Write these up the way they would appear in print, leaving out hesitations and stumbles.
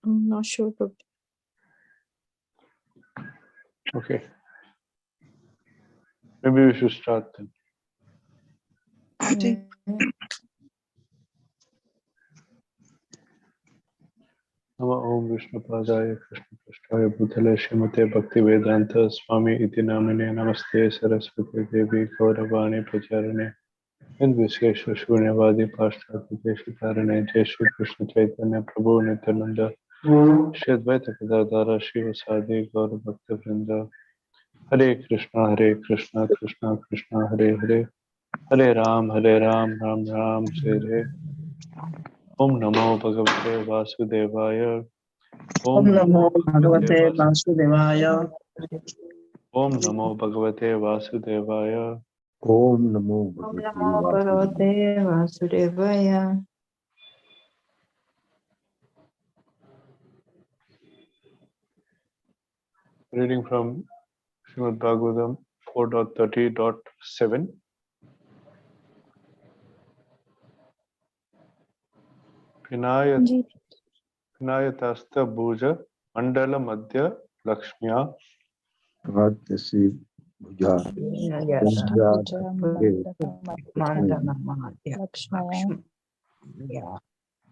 I'm not sure. But Okay. Maybe we should start then. Nama Om Vishnu Padaya Krishna Prasthaya Bhutale Srimate Bhakti Vedanta Swami Iti Namine Namaste Saraswati Devi Gauravani Pracharane Nirvishesha Shunyavadi Pashtati Deshikarane Jai Shri Krishna Chaitanya Prabhu Nityananda Shri Advaita Gadadhara Shiva Sadi Gaura Bhakta Vrinda Hare Krishna Krishna Krishna Hare Hare Hare Ram Ram Ram Hare Om Namo Bhagavate Vasudevaya Om Namo Bhagavate Vasudevaya. Om Namo Bhagavate Vasudevaya. Om Namo Bhagavate Vasudevaya. Reading from Srimad Bhagavatam 4.30.7. Pinayatasta Bhuja Mandala Madhya Lakshmiya Radhasi Bhuja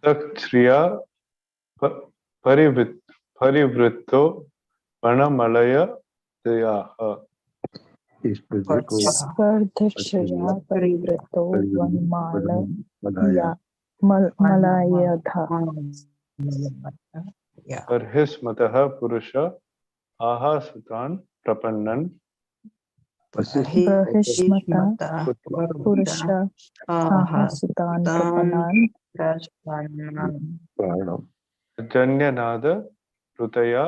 Takshriya Parivritto Vanamalaya Dayaha. Spardhashya Parivrato Vanmalaya Malayadha. Parhismataha Purusha Aha Sutan Prapannan Parhishmata Purusha Aha Sutan Prapanan Janyanada Rutaya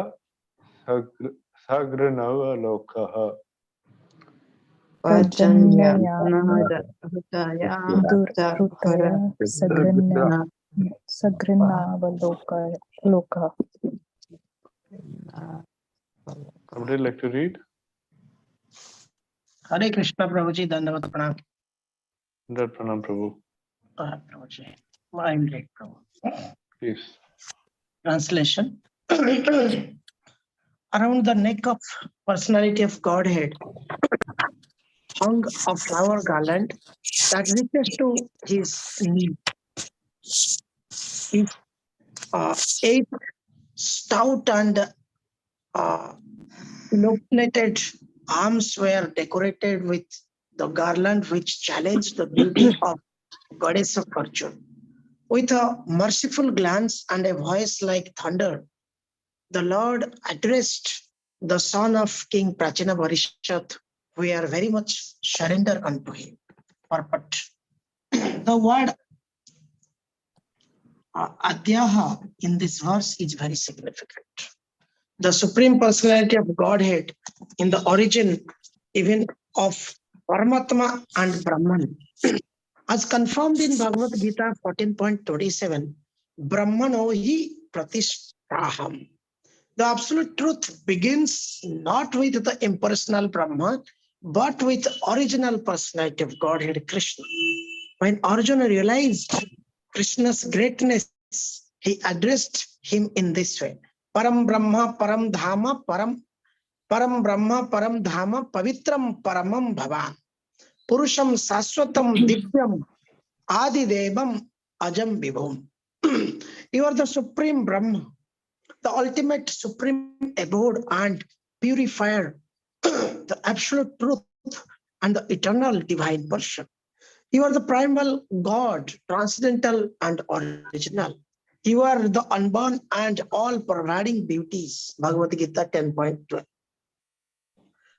Sagranava Lokaha. Pajanyanada Durrutaya Sagrinavaloka. Somebody like to read? Hare Krishna Prabhuji, Dandavat Pranam. Pranam Prabhu. Prabhuji, I'm late, Prabhu. Please. Translation. Around the neck of personality of Godhead hung a flower garland that reaches to his knee. His 8 stout and elongated arms were decorated with the garland which challenged the beauty of Goddess of Fortune. With a merciful glance and a voice like thunder, the Lord addressed the son of King Prachina Varishat. We are very much surrender unto him. Purport. The word Adhyaha in this verse is very significant. The Supreme Personality of Godhead in the origin even of Paramatma and Brahman. As confirmed in Bhagavad Gita 14.27, Brahmano hi pratishtaham. The absolute truth begins not with the impersonal Brahma, but with original personality of Godhead, Krishna. When Arjuna realized Krishna's greatness, he addressed him in this way. Param Brahma, Param Dhama, Param Brahma, Param Dhama, Pavitram Paramam Bhavan. Purusham Saswatam Divyam Adi Devam Ajam Vibhum. You are the Supreme Brahma, the ultimate supreme abode and purifier, the absolute truth and the eternal divine person. You are the primal God, transcendental and original. You are the unborn and all-pervading beauties. Bhagavad Gita 10.12.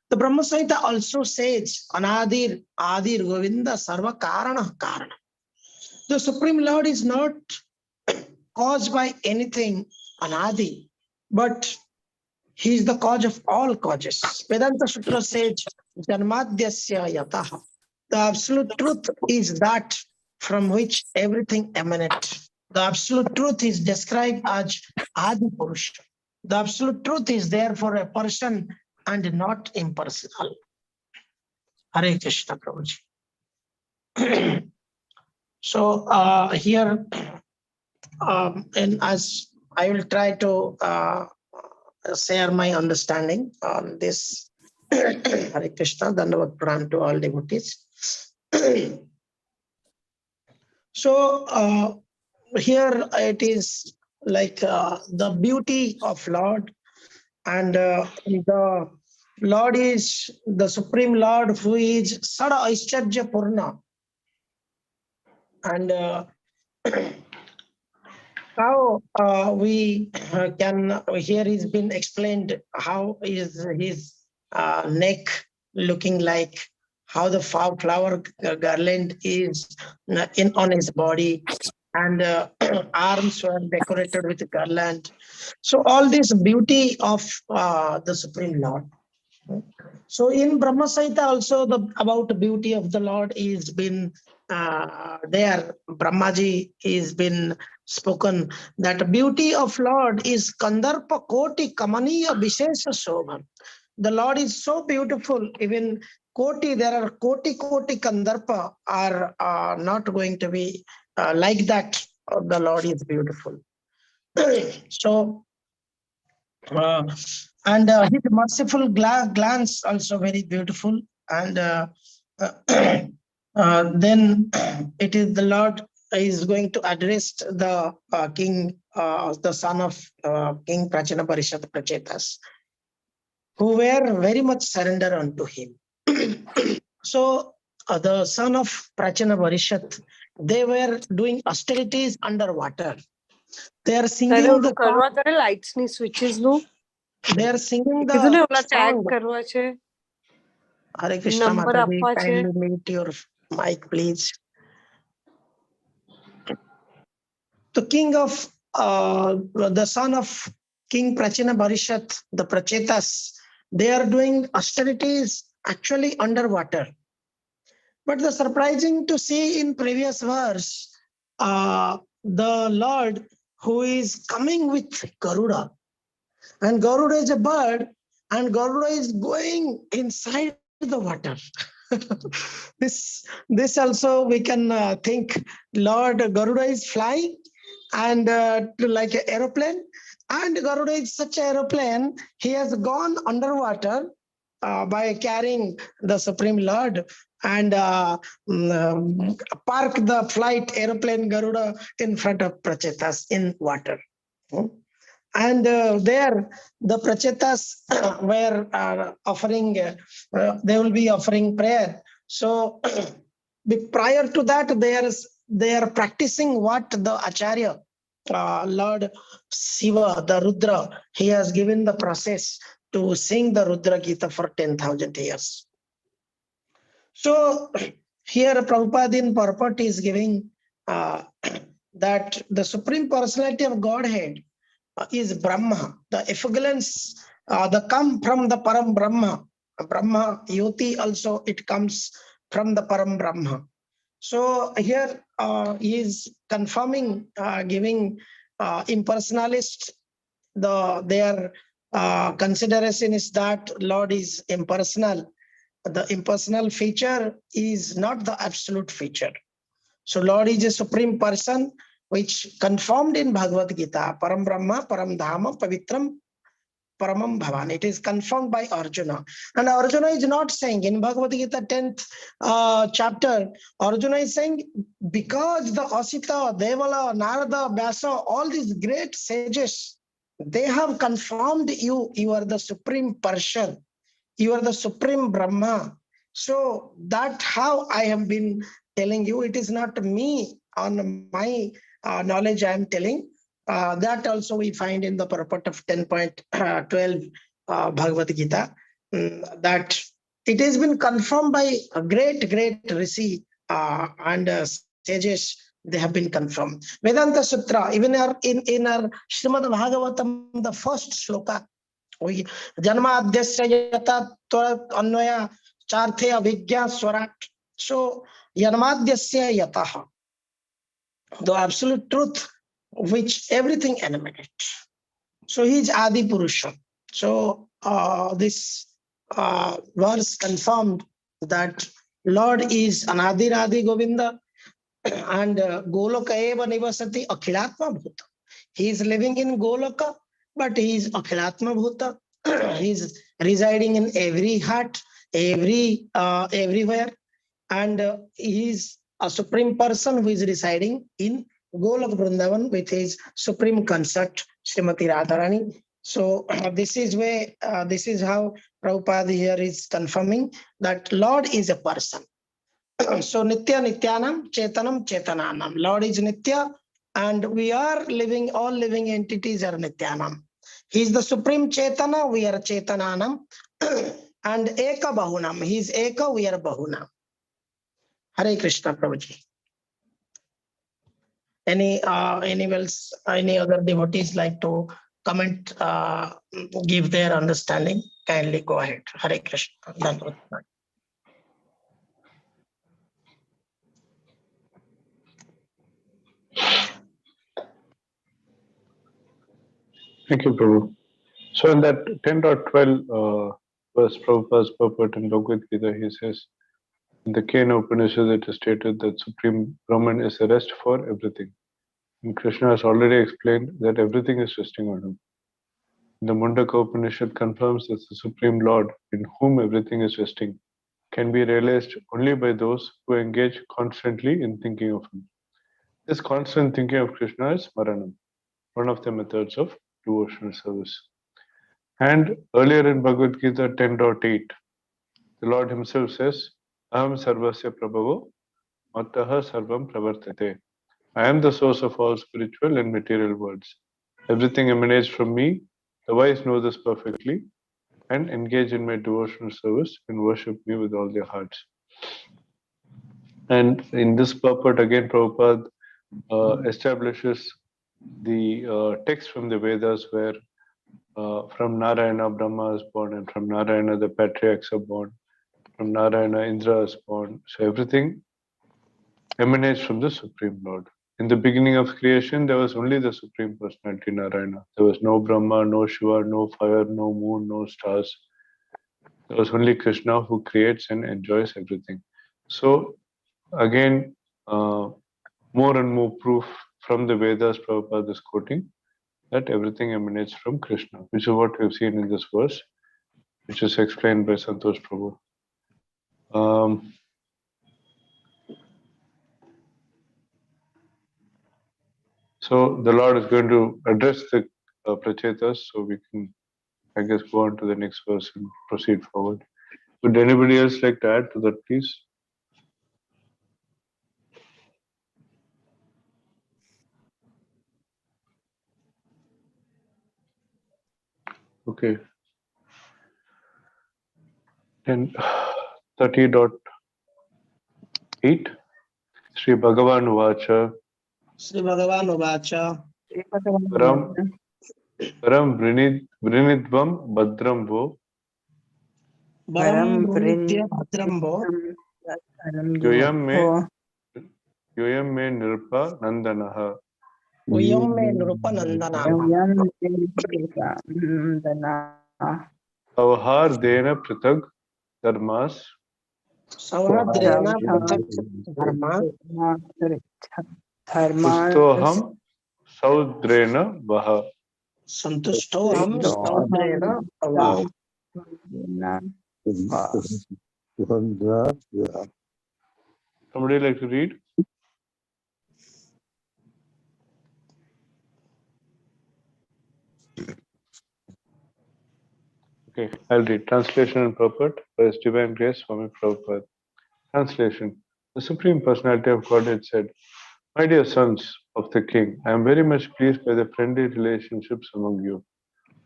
The Brahma Samhita also says, Anadir Adir Govinda Sarva Karana Karana. The Supreme Lord is not caused by anything Anadi, but he is the cause of all causes. Vedanta Sutra says, Janmadhyasya Yataha. The absolute truth is that from which everything emanates. The absolute truth is described as Adi Purusha. The absolute truth is there for a person and not impersonal. Hare Krishna Prabhuji. So here, and as I will try to share my understanding on this. Hare Krishna, Dandavat Pranam to all devotees. So here it is like the beauty of Lord, and the Lord is the Supreme Lord who is Sada Aishcharya Purna. And how we can, here is been explained how is his neck looking like, how the flower garland is on his body, and arms were decorated with garland. So all this beauty of the Supreme Lord. So in Brahma Saita also about the beauty of the Lord is been there. Brahmaji is been spoken that beauty of Lord is Kandarpa Koti Kamaniya Vishesha Shobhan. The Lord is so beautiful. Even Koti, there are Koti Kandarpa are not going to be like that. The Lord is beautiful. So and his merciful glance also very beautiful. And then it is the Lord is going to address the king, the son of King Prachina Parishad Prachetas, who were very much surrender unto him. So the son of Prachina Parishad, they were doing austerities underwater. They are singing the song. Lights ni switches no. They are singing the song. Hare Krishna Mataji, kindly mute your mic, please. The king of the son of King Prachina Parishad, the Prachetas, they are doing austerities actually underwater. But the surprising to see in previous verse, the Lord who is coming with Garuda, and Garuda is a bird, and Garuda is going inside the water. This also we can think Lord Garuda is flying and like an aeroplane, and Garuda is such an aeroplane, he has gone underwater by carrying the Supreme Lord and park the flight aeroplane Garuda in front of Prachetas in water. And there the Prachetas were offering, they will be offering prayer. So prior to that, they are practicing what the Acharya, Lord Shiva, the Rudra, he has given the process to sing the Rudra Gita for 10,000 years. So here Prabhupada in purport is giving that the Supreme Personality of Godhead is Brahma, the effulgence, the come from the Param Brahma. Brahma Yoti also, it comes from the Param Brahma. So here he is confirming, giving impersonalist, their consideration is that Lord is impersonal. The impersonal feature is not the absolute feature. So Lord is a supreme person, which confirmed in Bhagavad Gita, Param Brahma, Param Dhama, Pavitram, Paramam Bhavan. It is confirmed by Arjuna. And Arjuna is not saying, in Bhagavad Gita 10th chapter, Arjuna is saying, because the Asita, Devala, Narada, Vyasa, all these great sages, they have confirmed you are the supreme person. You are the supreme Brahma. So that's how I have been telling you. It is not me on my knowledge I am telling. That also we find in the purport of 10.12 Bhagavad Gita, that it has been confirmed by a great Rishi and sages. They have been confirmed. Vedanta Sutra, even in our Srimad Bhagavatam, the first sloka, Janmadhyasya yata anvaya charthe avijñā swarat. So Janmadhyasya yataha, the absolute truth which everything emanates. So he is Adi Purusha. So this verse confirmed that Lord is Anadi Radhi Govinda and Goloka eva nivasati akhilatma bhuta. He is living in Goloka, but he is Akhilatma Bhuta. He is residing in every heart, everywhere, and he is a supreme person who is residing in Golok Vrindavan with his supreme consort, Srimati Radharani. So this is how Prabhupada here is confirming that Lord is a person. So Nitya Nityanam, Chetanam Chetananam. Lord is Nitya, and we are living, all living entities are Nityanam. He is the supreme Chetana, we are Chetananam. And Eka Bahunam. He is Eka, we are Bahunam. Hare Krishna, Prabhuji. Any other devotees like to comment, give their understanding? Kindly go ahead. Hare Krishna. Dhanavad. Thank you, Prabhu. So in that 10.12 verse, Prabhupada's purport in Bhagavad Gita, he says, in the Kena Upanishad it is stated that Supreme Brahman is a rest for everything. And Krishna has already explained that everything is resting on him. The Mundaka Upanishad confirms that the Supreme Lord, in whom everything is resting, can be realized only by those who engage constantly in thinking of him. This constant thinking of Krishna is Maranam, one of the methods of devotional service. And earlier in Bhagavad Gita 10.8, the Lord himself says, Aham sarvasya prabhavo mattaha sarvam pravartate. I am the source of all spiritual and material worlds. Everything emanates from me. The wise know this perfectly and engage in my devotional service and worship me with all their hearts. And in this purport, again, Prabhupada establishes the text from the Vedas where from Narayana, Brahma is born, and from Narayana, the patriarchs are born. From Narayana, Indra is born. So everything emanates from the Supreme Lord. In the beginning of creation, there was only the Supreme Personality, Narayana. There was no Brahma, no Shiva, no fire, no moon, no stars. There was only Krishna who creates and enjoys everything. So again, more and more proof from the Vedas Prabhupada is quoting that everything emanates from Krishna, which is what we've seen in this verse, which is explained by Santosh Prabhu. So the Lord is going to address the Prachetas, so we can, I guess, go on to the next verse and proceed forward. Would anybody else like to add to that, please? Okay. Then 30.8 Sri Bhagavan Vacha Sri Bhagavan Uvacha. Param Vrinidvam Badram Vo Baram Brunitya Bhadrambo. Yoyam me Nirpa Nandanaha Uyam me Nrupanandana. Avhar Dena Pritag Dharmas Sauhadrena Pratak Dharma. Ustoham Saudrena Vaha. Santusto Ham Saudrena Vaha. Somebody like to read? Okay, I'll read. Translation and purport by His Divine Grace, Swami Prabhupada. Translation. The Supreme Personality of Godhead said, My dear sons of the King, I am very much pleased by the friendly relationships among you.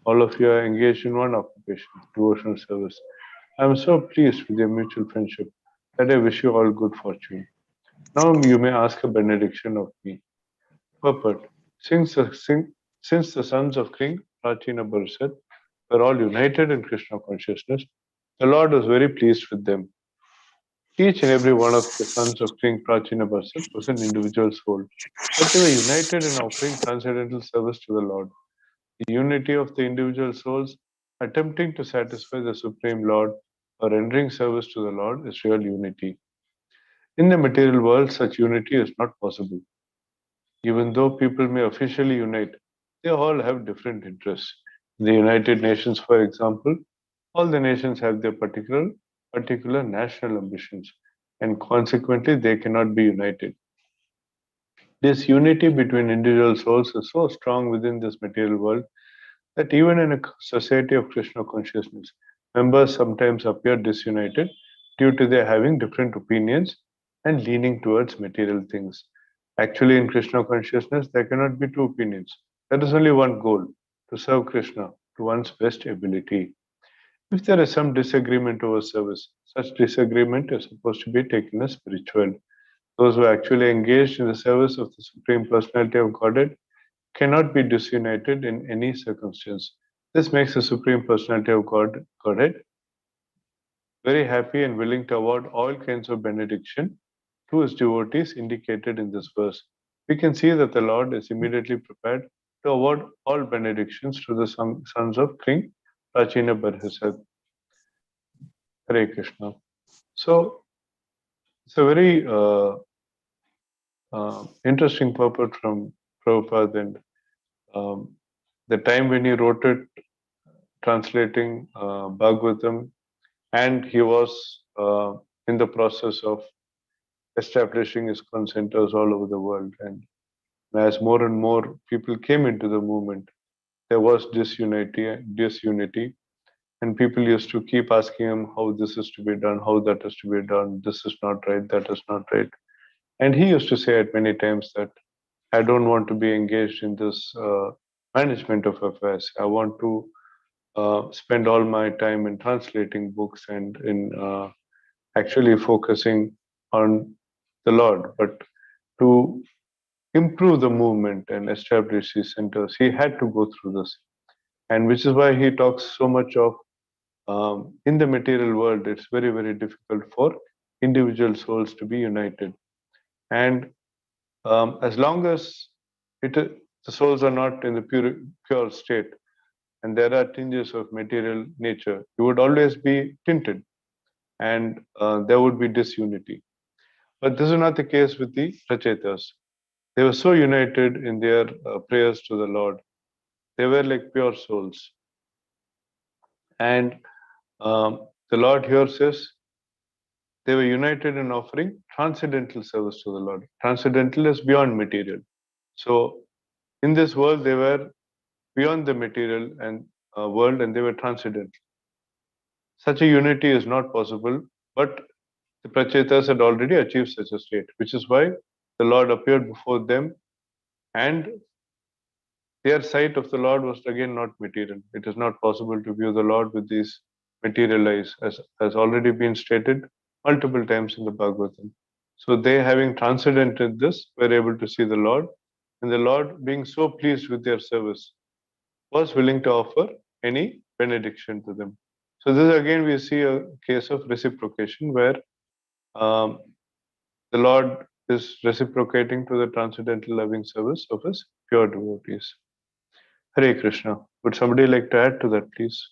All of you are engaged in one occupation, devotional service. I am so pleased with your mutual friendship that I wish you all good fortune. Now you may ask a benediction of me. Purport. Since the sons of King Prachina Bharat were all united in Krishna consciousness, the Lord was very pleased with them. Each and every one of the sons of King Prachina Bharat was an individual soul, but they were united in offering transcendental service to the Lord. The unity of the individual souls attempting to satisfy the Supreme Lord or rendering service to the Lord is real unity. In the material world, such unity is not possible. Even though people may officially unite, they all have different interests. In the United Nations, for example, all the nations have their particular national ambitions, and consequently, they cannot be united. This unity between individual souls is so strong within this material world that even in a society of Krishna consciousness, members sometimes appear disunited due to their having different opinions and leaning towards material things. Actually, in Krishna consciousness, there cannot be two opinions. There is only one goal: to serve Krishna to one's best ability. If there is some disagreement over service, such disagreement is supposed to be taken as spiritual. Those who are actually engaged in the service of the Supreme Personality of Godhead cannot be disunited in any circumstance. This makes the Supreme Personality of Godhead very happy and willing to award all kinds of benediction to his devotees indicated in this verse. We can see that the Lord is immediately prepared to award all benedictions to the sons of King Prachina Barhisad. Hare Krishna. So it's a very interesting purport from Prabhupada, and the time when he wrote it, translating Bhagavatam, and he was in the process of establishing ISKCON centers all over the world. And as more and more people came into the movement, there was disunity, and people used to keep asking him how this is to be done, how that is to be done, this is not right, that is not right. And he used to say it many times that I don't want to be engaged in this management of affairs. I want to spend all my time in translating books and in actually focusing on the Lord. But to improve the movement and establish these centers, he had to go through this. And which is why he talks so much of in the material world, it's very, very difficult for individual souls to be united. And as long as the souls are not in the pure state, and there are tinges of material nature, you would always be tinted, and there would be disunity. But this is not the case with the Rachetas. They were so united in their prayers to the Lord. They were like pure souls. And the Lord here says they were united in offering transcendental service to the Lord. Transcendental is beyond material. So in this world, they were beyond the material and world, and they were transcendental. Such a unity is not possible, but the Prachetas had already achieved such a state, which is why the Lord appeared before them, and their sight of the Lord was again not material. It is not possible to view the Lord with these material eyes, as has already been stated multiple times in the Bhagavatam. So they, having transcendented this, were able to see the Lord, and the Lord, being so pleased with their service, was willing to offer any benediction to them. So this again we see a case of reciprocation where the Lord is reciprocating to the transcendental loving service of his pure devotees. Hare Krishna. Would somebody like to add to that, please?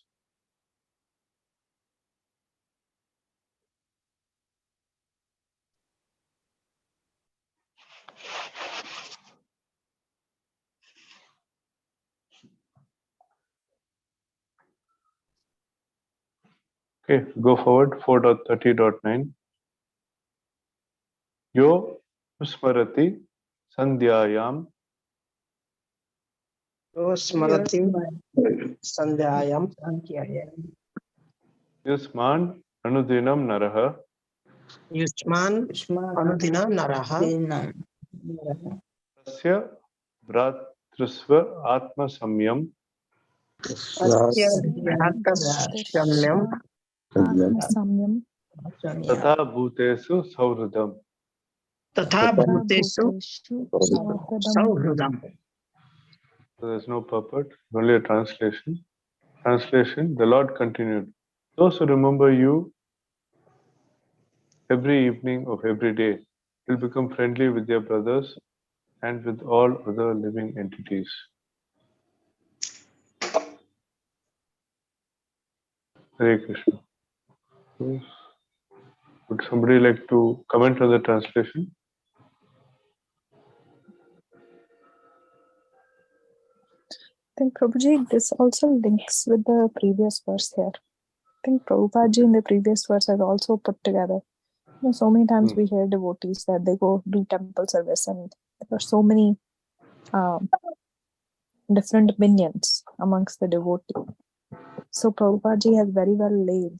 Okay, go forward. 4.30.9. Yo smarati sandhyayam Smarati Sandhyayam yusman anudinam naraha Yushman Anudina Naraha tasya bhratrisva atma samyam Asya Bhratashamyam Atmasamyam tatha bhutesu sauhridam. Tatha Bhutesu Bhuteshu Sahradam. Sauhridam. So there's no purport, only a translation. Translation, the Lord continued, those who remember you every evening of every day will become friendly with their brothers and with all other living entities. Hare Krishna. Would somebody like to comment on the translation? think Prabhuji, this also links with the previous verse here. I think Prabhupada ji in the previous verse has also put together. So many times we hear devotees that they go do temple service, and there are so many different opinions amongst the devotees. So Prabhupada ji has very well laid.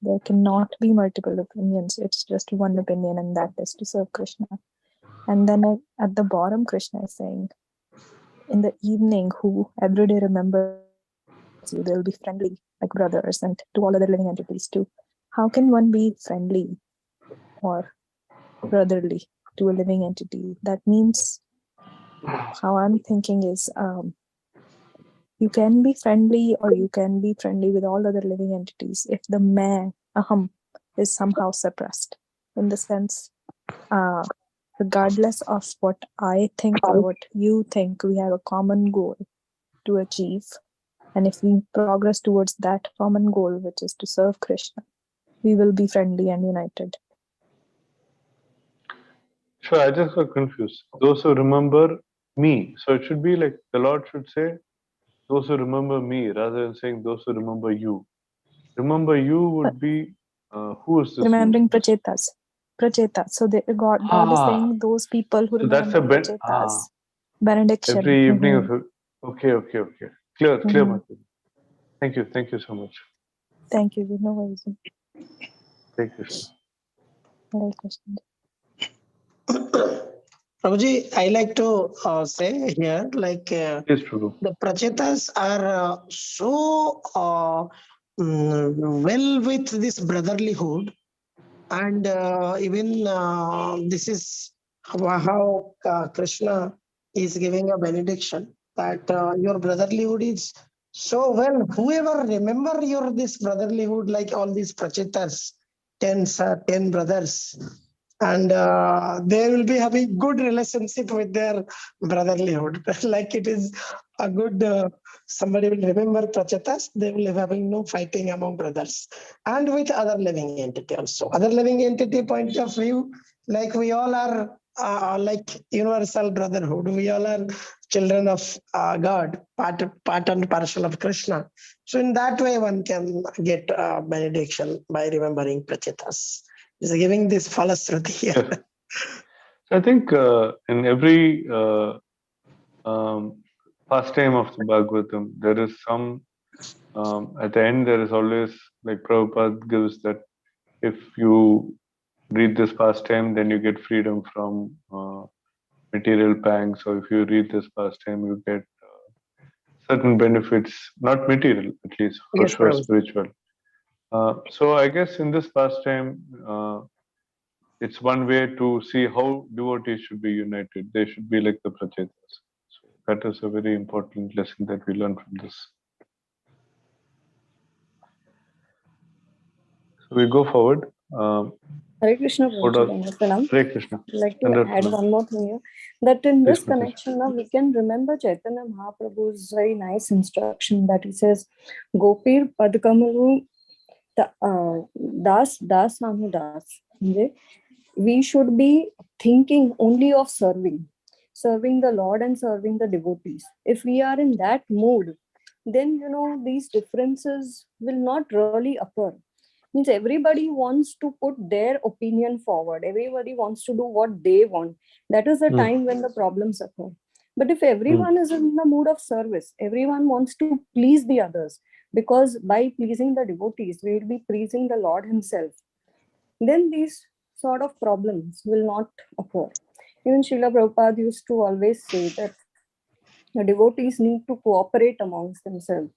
There cannot be multiple opinions. It's just one opinion, and that is to serve Krishna. And then at the bottom, Krishna is saying, in the evening, who every day remembers you, they'll be friendly like brothers, and to all other living entities too. How can one be friendly or brotherly to a living entity? That means, how I'm thinking is, you can be friendly or you can be friendly with all other living entities if the aham, is somehow suppressed. In the sense, regardless of what I think or what you think, we have a common goal to achieve. And if we progress towards that common goal, which is to serve Krishna, we will be friendly and united. Sure, I just got confused. Those who remember me. So it should be like the Lord should say, those who remember me, rather than saying those who remember you. Remember you would be, who is this? Remembering Prachetas. Prachetas. So God is saying those people who so that's remember a Prachetas. Benediction. Every evening of okay. Clear, Matthew. Thank you so much. Thank you. No worries. Thank you, sir. Hare Krishna. Prabhuji, I like to say here, like the Prachetas are so well with this brotherlyhood, and even this is how Krishna is giving a benediction that your brotherlyhood is so well. Whoever remember your this brotherlyhood, like all these Prachetas, 10 brothers, and they will be having good relationship with their brotherlyhood. Like it is a good, somebody will remember Prachetas, they will be having no fighting among brothers. And with other living entity also. Other living entity point of view, like we all are like universal brotherhood. We all are children of God, part and parcel of Krishna. So in that way, one can get benediction by remembering Prachetas. Is giving this falasruti here. Yeah. I think in every pastime of the Bhagavatam, there is some, at the end, there is always, like Prabhupada gives that if you read this pastime, then you get freedom from material pangs, or if you read this pastime, you get certain benefits, not material, at least, for sure, spiritual. So I guess in this pastime, it's one way to see how devotees should be united. They should be like the Prachetas. So that is a very important lesson that we learn from this. So we go forward. Hare Krishna, Prabhuji. Hare Krishna. I'd like to add one more thing here. That in this connection, now we can remember Chaitanya Mahaprabhu's very nice instruction that he says, Gopir Padkamalu Das Anu Das. We should be thinking only of serving the Lord and serving the devotees. If we are in that mood, then these differences will not really occur. Means everybody wants to put their opinion forward. Everybody wants to do what they want. That is the time when the problems occur. But if everyone is in the mood of service, everyone wants to please the others, because by pleasing the devotees, we will be pleasing the Lord himself. Then these sort of problems will not occur. Even Srila Prabhupada used to always say that the devotees need to cooperate amongst themselves.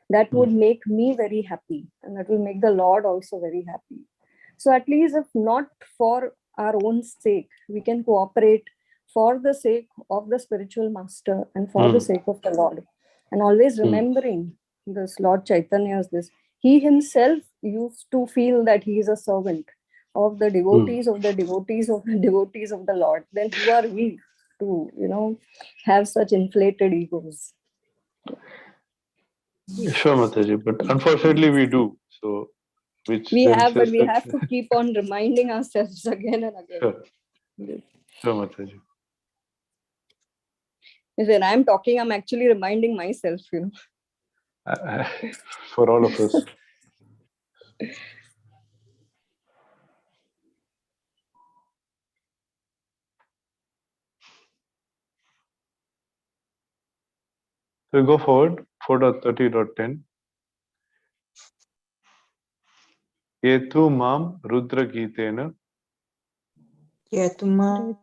That would make me very happy, and that will make the Lord also very happy. So at least if not for our own sake, we can cooperate for the sake of the spiritual master and for the sake of the Lord. And always remembering this Lord Chaitanya's this, he himself used to feel that he is a servant of the devotees of the devotees of the devotees of the Lord. Then who are we to, have such inflated egos? Sure, Mataji, but unfortunately we do. So, we have to keep on reminding ourselves again and again. Sure, Mataji. When I'm talking, I'm actually reminding myself, For all of us. So we go forward, 4.30.10. Yetu mam Rudra Gitena Retu mam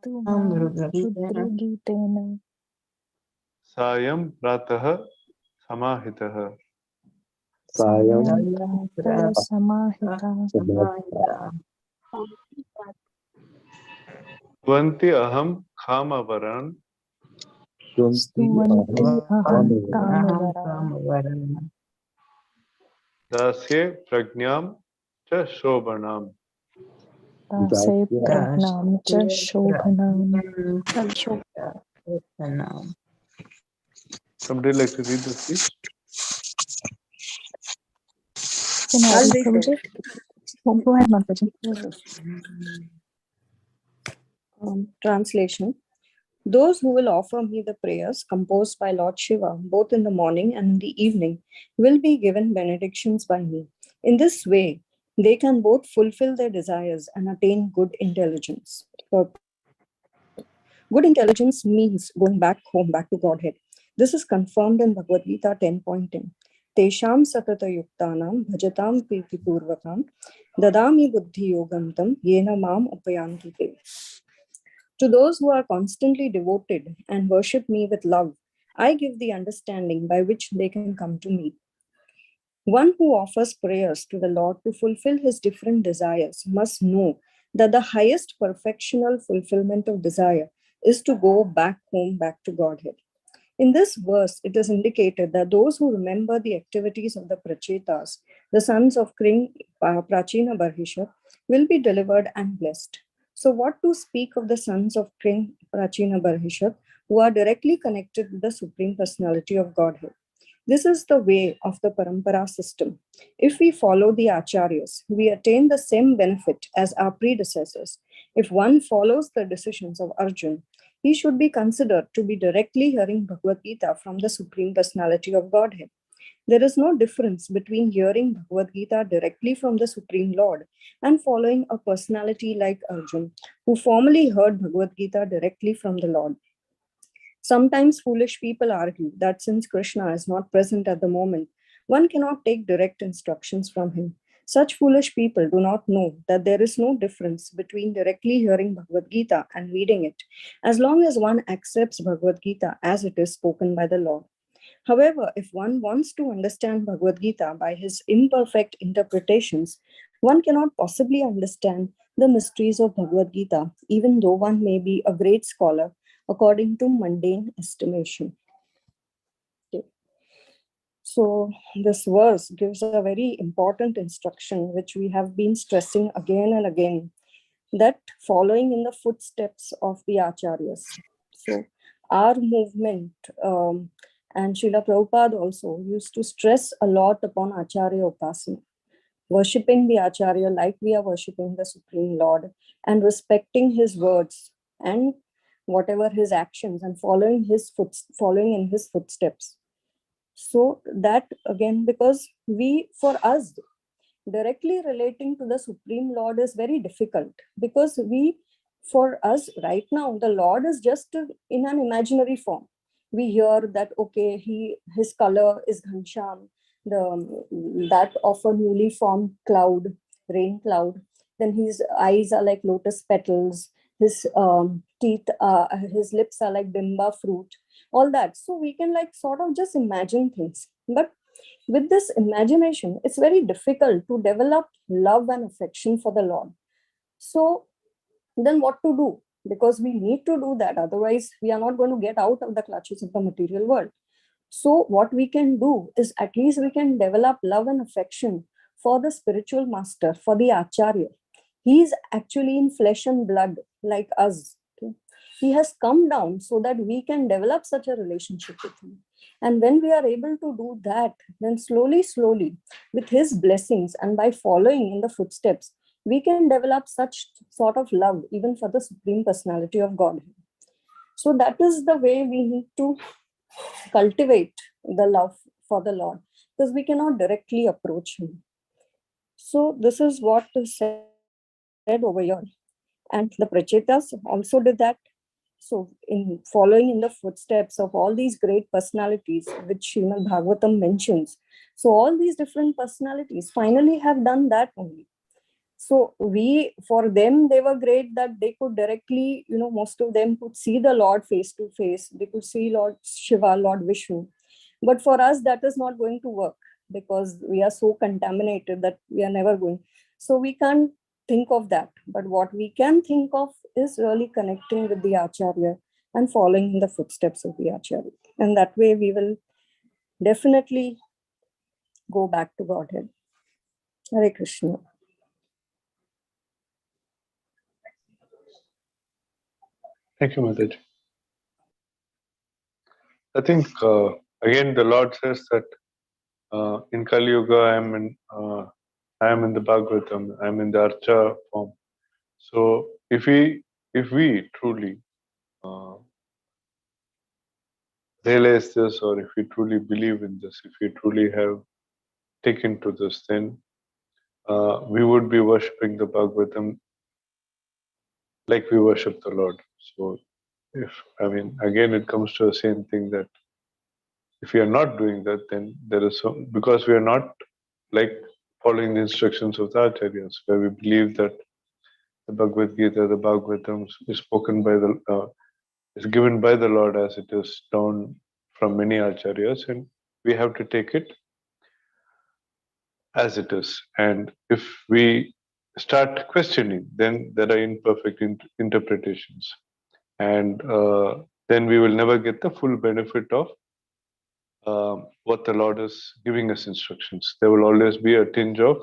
Rudra Gitena Sayam Pratah Samahitah Sayam Prata Samahita Tvanti Aham Khamavaran Stumanti Aham Kamavaram Dasye Prajnam Cha Shobhanam. Dase Pragnam Cha Shobhanam. Somebody like to read this, please? Can I I'll read, read Prabhuji? Oh, go ahead, Mataji. Translation. Those who will offer me the prayers composed by Lord Shiva, both in the morning and in the evening, will be given benedictions by me. In this way, they can both fulfill their desires and attain good intelligence. Good intelligence means going back home, back to Godhead. This is confirmed in Bhagavad Gita 10.10. Tesham satata yuktanam bhajatam priti purvakam dadami buddhi yogantam yena mam upayanti te. To those who are constantly devoted and worship me with love, I give the understanding by which they can come to me. One who offers prayers to the Lord to fulfill his different desires must know that the highest perfectional fulfillment of desire is to go back home, back to Godhead. In this verse, it is indicated that those who remember the activities of the Prachetas, the sons of King Prachina Barhishat, will be delivered and blessed. So, what to speak of the sons of King Prachina Barhishat, who are directly connected with the Supreme Personality of Godhead? This is the way of the Parampara system. If we follow the Acharyas, we attain the same benefit as our predecessors. If one follows the decisions of Arjun, he should be considered to be directly hearing Bhagavad Gita from the Supreme Personality of Godhead. There is no difference between hearing Bhagavad Gita directly from the Supreme Lord and following a personality like Arjun, who formerly heard Bhagavad Gita directly from the Lord. Sometimes foolish people argue that since Krishna is not present at the moment, one cannot take direct instructions from him. Such foolish people do not know that there is no difference between directly hearing Bhagavad Gita and reading it, as long as one accepts Bhagavad Gita as it is spoken by the Lord. However, if one wants to understand Bhagavad Gita by his imperfect interpretations, one cannot possibly understand the mysteries of Bhagavad Gita, even though one may be a great scholar according to mundane estimation. Okay. So this verse gives a very important instruction, which we have been stressing again and again, that following in the footsteps of the Acharyas. So our movement, and Srila Prabhupada also used to stress a lot upon Acharya Upasana, worshipping the Acharya like we are worshipping the Supreme Lord, and respecting his words and whatever his actions, and following in his footsteps. So that again, because for us, directly relating to the Supreme Lord is very difficult, because for us right now, the Lord is just in an imaginary form. We hear that, okay, his color is Ghansham, that of a newly formed cloud, rain cloud. Then his eyes are like lotus petals, his teeth, his lips are like bimba fruit, all that. So we can like sort of just imagine things. But with this imagination, it's very difficult to develop love and affection for the Lord. So then what to do? Because we need to do that. Otherwise, we are not going to get out of the clutches of the material world. So what we can do is at least we can develop love and affection for the spiritual master, for the Acharya. He is actually in flesh and blood like us. Okay? He has come down so that we can develop such a relationship with him. And when we are able to do that, then slowly, with his blessings and by following in the footsteps, we can develop such sort of love even for the Supreme Personality of Godhead. So that is the way we need to cultivate the love for the Lord, because we cannot directly approach him. So this is what is said over here. And the Prachetas also did that. So in following in the footsteps of all these great personalities, which Srimad Bhagavatam mentions, so all these different personalities finally have done that only. So for them, they were great that they could directly, most of them could see the Lord face to face. They could see Lord Shiva, Lord Vishnu. But for us, that is not going to work, because we are so contaminated that we are never going. So we can't think of that. But what we can think of is really connecting with the Acharya and following in the footsteps of the Acharya. And that way we will definitely go back to Godhead. Hare Krishna. Thank you, Mataji. I think again the Lord says that in Kali Yuga I am in the Bhagavatam, I am in the Archa form. So if we truly realize this, or if we truly believe in this, if we truly have taken to this, then we would be worshipping the Bhagavatam like we worship the Lord. So again it comes to the same thing, that if we are not doing that, then there is because we are not like following the instructions of the Acharyas, where we believe that the Bhagavad Gita, the Bhagavatam is spoken by is given by the Lord as it is down from many Acharyas, and we have to take it as it is. And if we start questioning, then there are imperfect interpretations, and then we will never get the full benefit of what the Lord is giving us instructions. There will always be a tinge of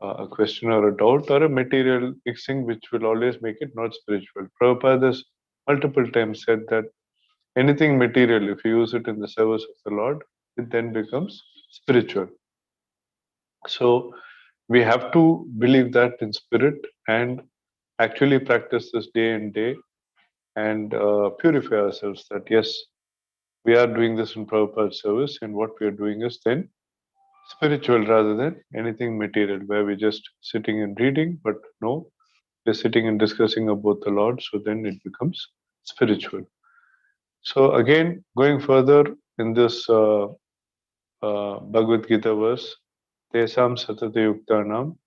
a question or a doubt or a material mixing, which will always make it not spiritual. Prabhupada has multiple times said that anything material, if you use it in the service of the Lord, it then becomes spiritual. So we have to believe that in spirit and actually practice this day and day, and purify ourselves that yes, we are doing this in Prabhupada's service, and what we are doing is then spiritual rather than anything material, where we're just sitting and reading, but no, we're sitting and discussing about the Lord, so then it becomes spiritual. So again, going further in this Bhagavad Gita verse, Tesam Satata Yuktanam,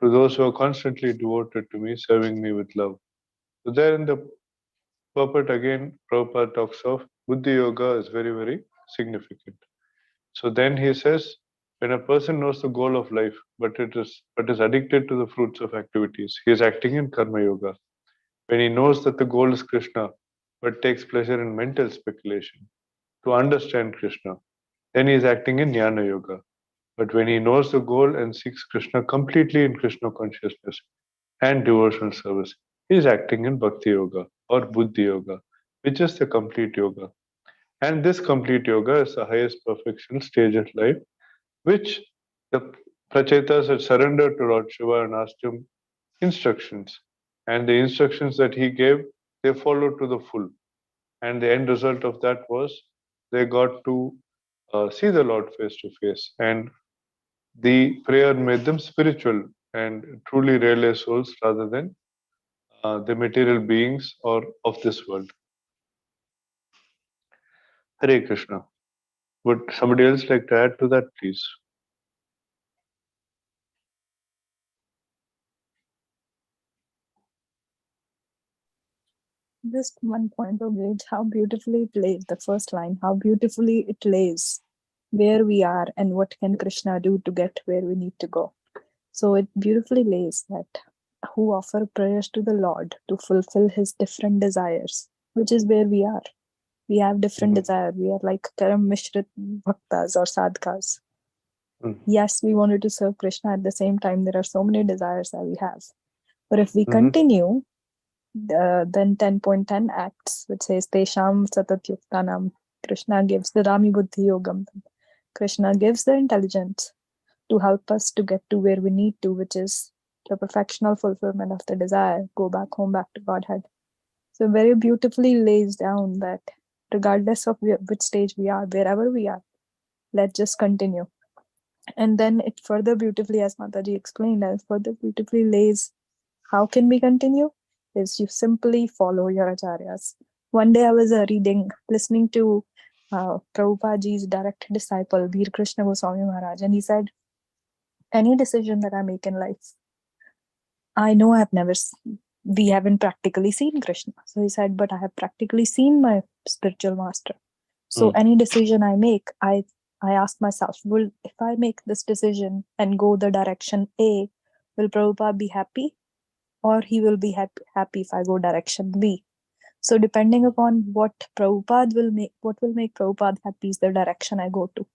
to those who are constantly devoted to me, serving me with love. So there in the purport again, Prabhupada talks of Buddhi Yoga is very, very significant. So then he says, when a person knows the goal of life, but is addicted to the fruits of activities, he is acting in Karma Yoga. When he knows that the goal is Krishna, but takes pleasure in mental speculation to understand Krishna, then he is acting in Jnana Yoga. But when he knows the goal and seeks Krishna completely in Krishna consciousness and devotional service, he is acting in Bhakti Yoga or Buddhi Yoga, which is the complete yoga. And this complete yoga is the highest perfectional stage of life, which the Prachetas had surrendered to Lord Shiva and asked him instructions. And the instructions that he gave, they followed to the full. And the end result of that was they got to see the Lord face to face. And the prayer made them spiritual and truly realized souls rather than the material beings or of this world. Hare Krishna. Would somebody else like to add to that, please? Just one point of Rage, how beautifully it lays, the first line, how beautifully it lays where we are and what can Krishna do to get where we need to go. So it beautifully lays that who offer prayers to the Lord to fulfill his different desires, which is where we are. We have different desires. We are like Karam Mishrit Bhaktas or Sadhkas. Yes, we wanted to serve Krishna. At the same time, there are so many desires that we have. But if we continue, then 10.10 acts, which says Tesham Satat Yuktanam, Krishna gives the Rami Buddhi Yogam. Krishna gives the intelligence to help us to get to where we need to, which is the perfectional fulfillment of the desire. Go back home, back to Godhead. So very beautifully lays down that regardless of which stage we are, wherever we are, let's just continue. And then it further beautifully, as Mataji explained, as further beautifully lays how can we continue is you simply follow your acharyas. One day I was listening to Prabhupadaji's direct disciple, Veer Krishna Goswami Maharaj, and he said, any decision that I make in life, I know we haven't practically seen Krishna. So he said, but I have practically seen my spiritual master. So any decision I make, I ask myself, if I make this decision and go the direction A, will Prabhupada be happy? Or he will be happy if I go direction B. So depending upon what will make Prabhupada happy is the direction I go to.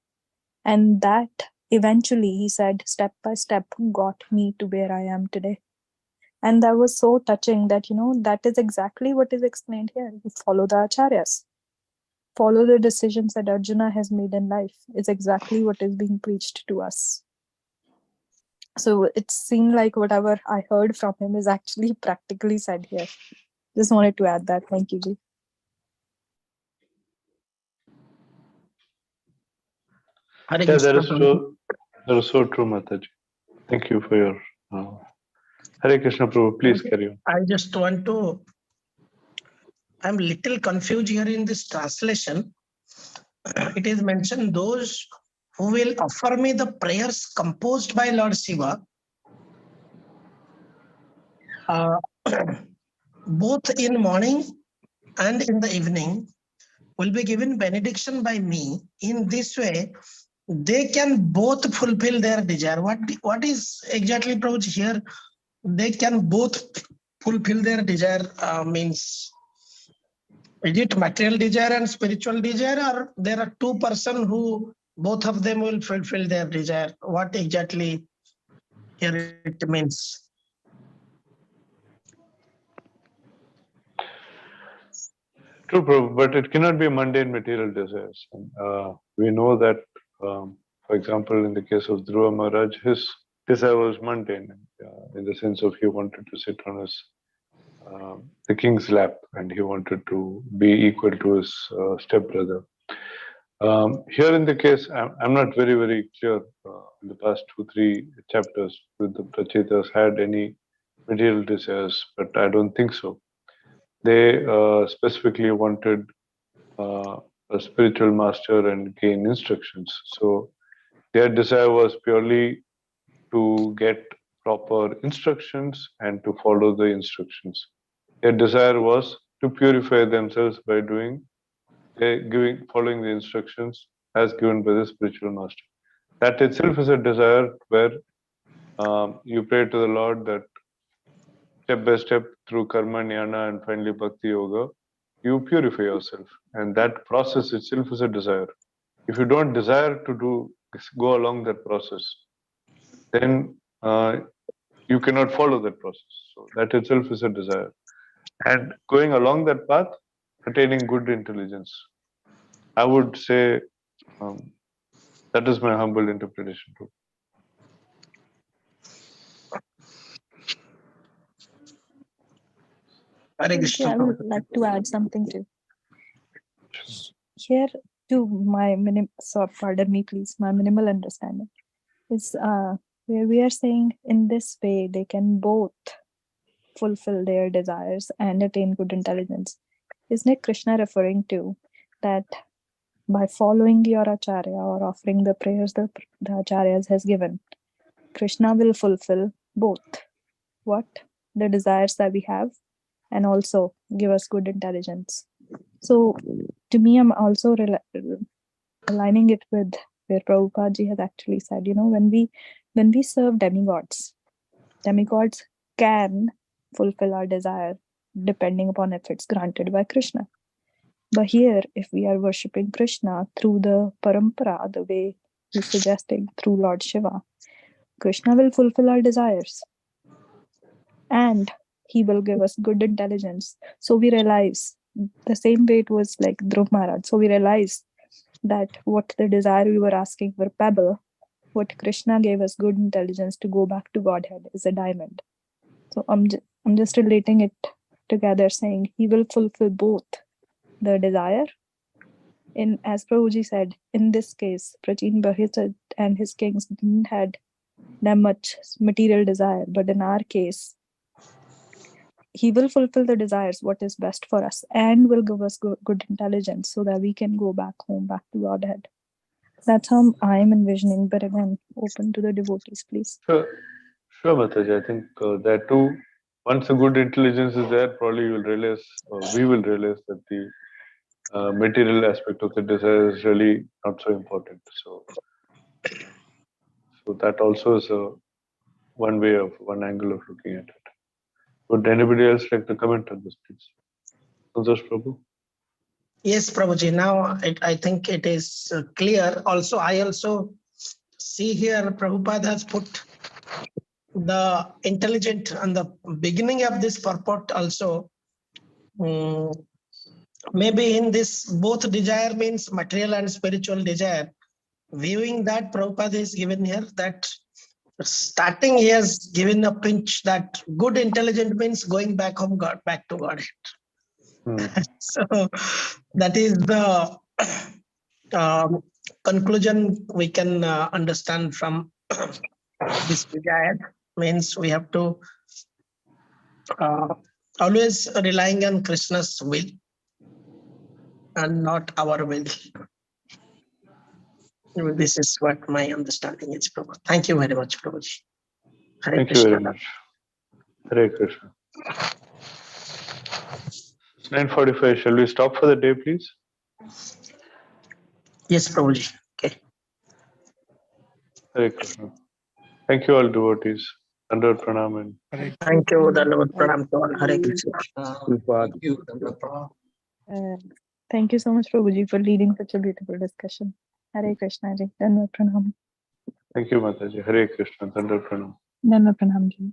And that eventually, he said, step by step got me to where I am today. And that was so touching that, that is exactly what is explained here. You follow the acharyas. Follow the decisions that Arjuna has made in life is exactly what is being preached to us. So it seemed like whatever I heard from him is actually practically said here. Just wanted to add that. Thank you, Ji. Hare Yeah, Krishna. that is so true, Mataji. Thank you for your Hare Krishna Prabhu. Please carry on. I just want to, I'm little confused here in this translation. It is mentioned those who will offer me the prayers composed by Lord Shiva, both in morning and in the evening, will be given benediction by me. In this way, they can both fulfill their desire. What is exactly, Prabhuji, here? They can both fulfill their desire means, is it material desire and spiritual desire, or there are two persons who both of them will fulfill their desire? What exactly here it means? True, Prabhu, but it cannot be mundane material desires. We know that, for example, in the case of Dhruva Maharaj, his desire was mundane, in the sense of he wanted to sit on the king's lap, and he wanted to be equal to his stepbrother. Here in the case, I'm not very, very clear in the past 2-3 chapters whether the Prachetas had any material desires, but I don't think so. They specifically wanted a spiritual master and gain instructions. So their desire was purely to get proper instructions and to follow the instructions. Their desire was to purify themselves by following the instructions as given by the spiritual master. That itself is a desire where you pray to the Lord that step by step through karma, jnana, and finally bhakti yoga, you purify yourself. And that process itself is a desire. If you don't desire to go along that process, then you cannot follow that process. So that itself is a desire. And going along that path, attaining good intelligence. I would say that is my humble interpretation too. Hare Thank you. Krishna. I would like to add something too. Here, to my pardon me, please, my minimal understanding is where we are saying in this way they can both fulfill their desires and attain good intelligence. Isn't it Krishna referring to that by following your acharya or offering the prayers the acharyas has given, Krishna will fulfill both the desires that we have and also give us good intelligence. So to me, I'm also aligning it with where Prabhupada ji has actually said, when we serve demigods can fulfill our desire depending upon if it's granted by Krishna. But here, if we are worshipping Krishna through the parampara, the way he's suggesting through Lord Shiva, Krishna will fulfill our desires and he will give us good intelligence. So we realize the same way it was like Dhruv Maharaj. So we realize that what the desire we were asking for pebble, what Krishna gave us good intelligence to go back to Godhead is a diamond. So I'm just relating it together saying he will fulfill both the desire. As Prabhuji said, in this case, Prachin Bahit and his kings didn't had that much material desire, but in our case, he will fulfill the desires, what is best for us, and will give us good intelligence so that we can go back home, back to Godhead. That's how I am envisioning, but again, open to the devotees, please. Sure, Mataji. I think that too, once a good intelligence is there, probably you will realize, or we will realize that the material aspect of the desire is really not so important. So that also is one angle of looking at it. Would anybody else like to comment on this, please? Santosh Prabhu? Yes, Prabhuji. Now I think it is clear. Also, I also see here Prabhupada has put the intelligent on the beginning of this purport also. Maybe in this both desire means material and spiritual desire. Viewing that, Prabhupada is given here that starting he has given a pinch that good intelligent means going back home, back to Godhead. So that is the conclusion we can understand from this desire. Means we have to always relying on Krishna's will and not our will. This is what my understanding is, Prabhu. Thank you very much, Prabhuji. Hare Thank Krishna. you very much. Hare Krishna. It's 9:45. Shall we stop for the day, please? Yes, Prabhuji. Okay. Hare Krishna. Thank you all devotees. Under Pranam and Thank you, Dandavat Pranam to all. Hare Krishna. Thank you so much, Prabhuji, for leading such a beautiful discussion. Hare Krishna ji. Dandavat Pranam. thank you, Mataji. Hare Krishna. Under Pranam. Dandavat Pranam ji.